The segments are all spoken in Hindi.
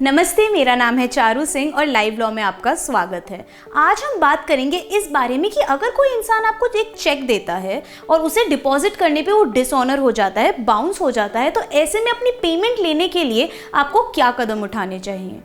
नमस्ते, मेरा नाम है चारू सिंह और लाइव लॉ में आपका स्वागत है। आज हम बात करेंगे इस बारे में कि अगर कोई इंसान आपको एक चेक देता है और उसे डिपॉजिट करने पे वो डिसऑनर हो जाता है, बाउंस हो जाता है, तो ऐसे में अपनी पेमेंट लेने के लिए आपको क्या कदम उठाने चाहिए।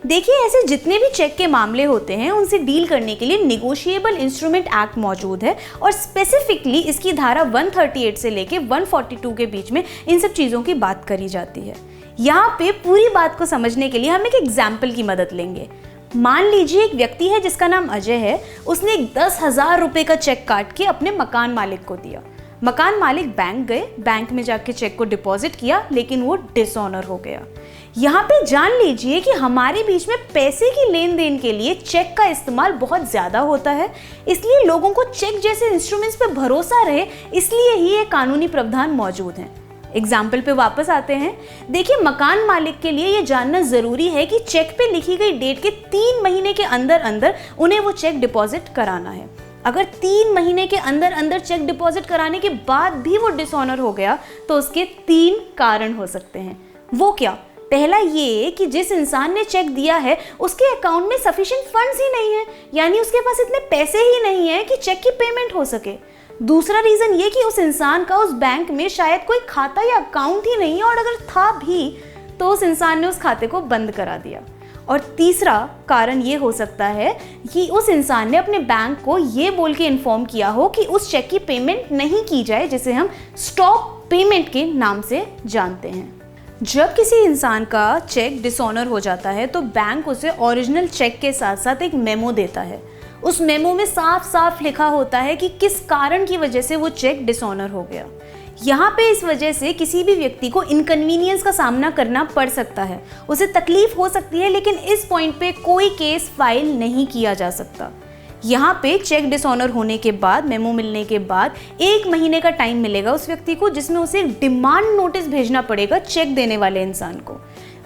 देखिए, ऐसे जितने भी चेक के मामले होते हैं उनसे डील करने के लिए निगोशिएबल इंस्ट्रूमेंट एक्ट मौजूद है और स्पेसिफिकली इसकी धारा 138 से लेके 142 के बीच में इन सब चीज़ों की बात करी जाती है। यहाँ पे पूरी बात को समझने के लिए हम एक एग्जाम्पल की मदद लेंगे। मान लीजिए एक व्यक्ति है जिसका नाम अजय है। उसने 10,000 रुपये का चेक काट के अपने मकान मालिक को दिया। मकान मालिक बैंक गए, बैंक में जाके चेक को डिपॉजिट किया, लेकिन वो डिसऑनर हो गया। यहाँ पे जान लीजिए कि हमारे बीच में पैसे की लेन देन के लिए चेक का इस्तेमाल बहुत ज़्यादा होता है, इसलिए लोगों को चेक जैसे इंस्ट्रूमेंट्स पे भरोसा रहे, इसलिए ही ये कानूनी प्रावधान मौजूद हैं। एग्जाम्पल पे वापस आते हैं। देखिए, मकान मालिक के लिए ये जानना ज़रूरी है कि चेक पे लिखी गई डेट के 3 महीने के अंदर अंदर उन्हें वो चेक डिपॉजिट कराना है। अगर 3 महीने के अंदर अंदर चेक डिपॉजिट कराने के बाद भी वो डिसऑनर हो गया तो उसके 3 कारण हो सकते हैं। वो क्या? पहला ये कि जिस इंसान ने चेक दिया है उसके अकाउंट में सफिशिएंट फंड्स ही नहीं है, यानी उसके पास इतने पैसे ही नहीं है कि चेक की पेमेंट हो सके। दूसरा रीज़न ये कि उस इंसान का उस बैंक में शायद कोई खाता या अकाउंट ही नहीं है, और अगर था भी तो उस इंसान ने उस खाते को बंद करा दिया। और तीसरा कारण ये हो सकता है कि उस इंसान ने अपने बैंक को ये बोल के इन्फॉर्म किया हो कि उस चेक की पेमेंट नहीं की जाए, जिसे हम स्टॉप पेमेंट के नाम से जानते हैं। जब किसी इंसान का चेक डिसऑनर हो जाता है तो बैंक उसे ओरिजिनल चेक के साथ साथ एक मेमो देता है। उस मेमो में साफ साफ लिखा होता है कि किस कारण की वजह से वो चेक डिसऑनर हो गया। यहाँ पे इस वजह से किसी भी व्यक्ति को इनकन्वीनियंस का सामना करना पड़ सकता है, उसे तकलीफ हो सकती है, लेकिन इस पॉइंट पे कोई केस फाइल नहीं किया जा सकता। यहाँ पे चेक डिसऑनर होने के बाद, मेमो मिलने के बाद 1 महीने का टाइम मिलेगा उस व्यक्ति को, जिसमें उसे एक डिमांड नोटिस भेजना पड़ेगा चेक देने वाले इंसान को।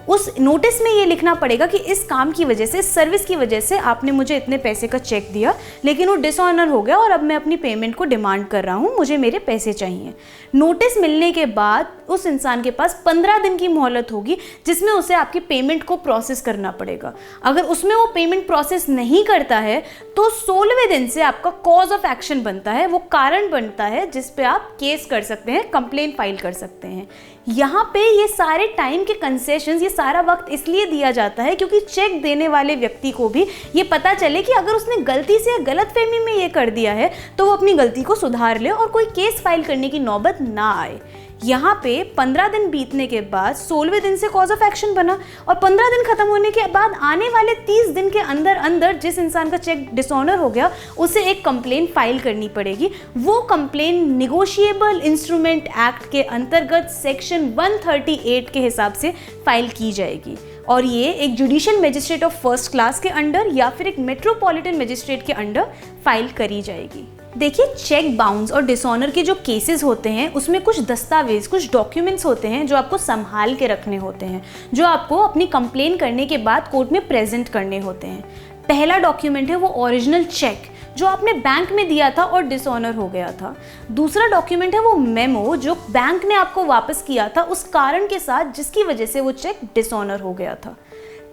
उस नोटिस में ये लिखना पड़ेगा कि इस काम की वजह से, सर्विस की वजह से आपने मुझे इतने पैसे का चेक दिया, लेकिन वो डिसऑनर हो गया और अब मैं अपनी पेमेंट को डिमांड कर रहा हूँ, मुझे मेरे पैसे चाहिए। नोटिस मिलने के बाद उस इंसान के पास 15 दिन की मोहलत होगी, जिसमें उसे आपकी पेमेंट को प्रोसेस करना पड़ेगा। अगर उसमें वो पेमेंट प्रोसेस नहीं करता है तो 16वें दिन से आपका कॉज ऑफ एक्शन बनता है, वो कारण बनता है जिस पे आप केस कर सकते हैं, कंप्लेंट फाइल कर सकते हैं। यहाँ पे ये सारे टाइम के कंसेशंस, ये सारा वक्त इसलिए दिया जाता है क्योंकि चेक देने वाले व्यक्ति को भी ये पता चले कि अगर उसने गलती से या गलतफहमी में ये कर दिया है तो वो अपनी गलती को सुधार ले और कोई केस फाइल करने की नौबत ना आए। यहाँ पे 15 दिन बीतने के बाद 16वें दिन से कॉज ऑफ एक्शन बना, और 15 दिन खत्म होने के बाद आने वाले 30 दिन के अंदर अंदर जिस इंसान का चेक डिसऑनर हो गया उसे एक कंप्लेंट फाइल करनी पड़ेगी। वो कंप्लेंट निगोशिएबल इंस्ट्रूमेंट एक्ट के अंतर्गत सेक्शन 138 के हिसाब से फाइल की जाएगी, और ये एक judicial magistrate of first class के अंडर या फिर एक मेट्रोपॉलिटन मजिस्ट्रेट के अंडर फाइल करी जाएगी। देखिए, चेक बाउंस और डिसऑनर के जो केसेस होते हैं उसमें कुछ दस्तावेज, कुछ डॉक्यूमेंट्स होते हैं जो आपको संभाल के रखने होते हैं, जो आपको अपनी कंप्लेन करने के बाद कोर्ट में प्रेजेंट करने होते हैं। पहला डॉक्यूमेंट है वो ओरिजिनल चेक जो आपने बैंक में दिया था और डिसऑनर हो गया था। दूसरा डॉक्यूमेंट है वो मेमो जो बैंक ने आपको वापस किया था उस कारण के साथ जिसकी वजह से वो चेक डिसऑनर हो गया था।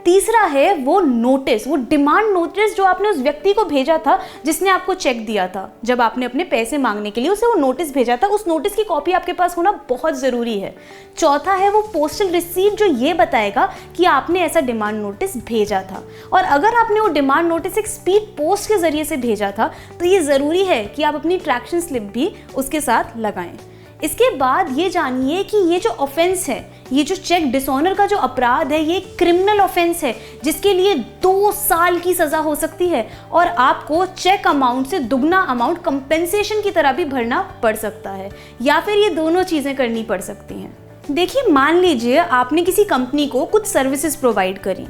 तीसरा है वो नोटिस, वो डिमांड नोटिस जो आपने उस व्यक्ति को भेजा था जिसने आपको चेक दिया था। जब आपने अपने पैसे मांगने के लिए उसे वो नोटिस भेजा था, उस नोटिस की कॉपी आपके पास होना बहुत ज़रूरी है। चौथा है वो पोस्टल रिसीप्ट जो ये बताएगा कि आपने ऐसा डिमांड नोटिस भेजा था, और अगर आपने वो डिमांड नोटिस एक स्पीड पोस्ट के ज़रिए से भेजा था तो ये ज़रूरी है कि आप अपनी ट्रैक्शन स्लिप भी उसके साथ लगाएं। इसके बाद ये जानिए कि ये जो ऑफेंस है, ये जो चेक डिसऑनर का जो अपराध है, ये क्रिमिनल ऑफेंस है जिसके लिए 2 साल की सज़ा हो सकती है, और आपको चेक अमाउंट से दुगना अमाउंट कंपेंसेशन की तरह भी भरना पड़ सकता है, या फिर ये दोनों चीज़ें करनी पड़ सकती हैं। देखिए, मान लीजिए आपने किसी कंपनी को कुछ सर्विसेज प्रोवाइड करी,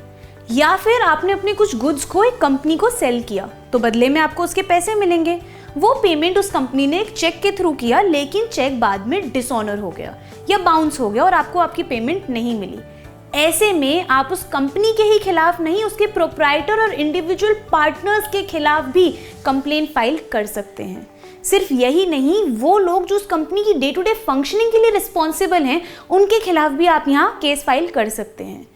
या फिर आपने अपने कुछ गुड्स को एक कंपनी को सेल किया, तो बदले में आपको उसके पैसे मिलेंगे। वो पेमेंट उस कंपनी ने एक चेक के थ्रू किया, लेकिन चेक बाद में डिसऑनर हो गया या बाउंस हो गया और आपको आपकी पेमेंट नहीं मिली। ऐसे में आप उस कंपनी के ही खिलाफ नहीं, उसके प्रोप्राइटर और इंडिविजुअल पार्टनर्स के खिलाफ भी कंप्लेंट फाइल कर सकते हैं। सिर्फ यही नहीं, वो लोग जो उस कंपनी की डे टू डे फंक्शनिंग के लिए रिस्पॉन्सिबल हैं, उनके खिलाफ भी आप यहाँ केस फाइल कर सकते हैं।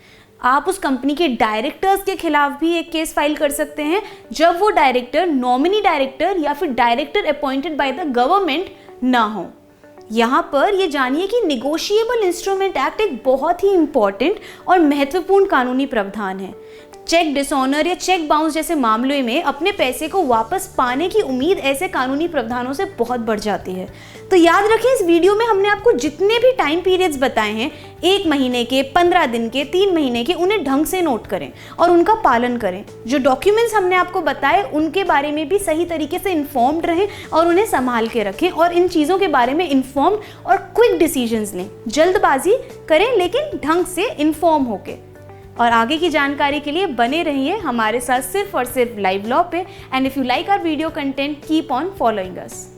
आप उस कंपनी के डायरेक्टर्स के खिलाफ भी एक केस फाइल कर सकते हैं जब वो डायरेक्टर नॉमिनी डायरेक्टर या फिर director appointed by the government ना हो। यहाँ पर ये जानिए कि निगोशिएबल इंस्ट्रूमेंट एक्ट एक बहुत ही इंपॉर्टेंट और महत्वपूर्ण कानूनी प्रावधान है। चेक डिसऑनर या चेक बाउंस जैसे मामलों में अपने पैसे को वापस पाने की उम्मीद ऐसे कानूनी प्रावधानों से बहुत बढ़ जाती है। तो याद रखें, इस वीडियो में हमने आपको जितने भी टाइम पीरियड्स बताए हैं, 1 महीने के, 15 दिन के, 3 महीने के, उन्हें ढंग से नोट करें और उनका पालन करें। जो डॉक्यूमेंट्स हमने आपको बताए उनके बारे में भी सही तरीके से इन्फॉर्म्ड रहें और उन्हें संभाल के रखें और इन चीज़ों के बारे में इन्फॉर्म्ड और क्विक डिसीजंस लें। जल्दबाजी करें लेकिन ढंग से इन्फॉर्म होके। और आगे की जानकारी के लिए बने रहिए हमारे साथ सिर्फ और सिर्फ लाइव लॉ पे। And if you like our video content, keep on following us.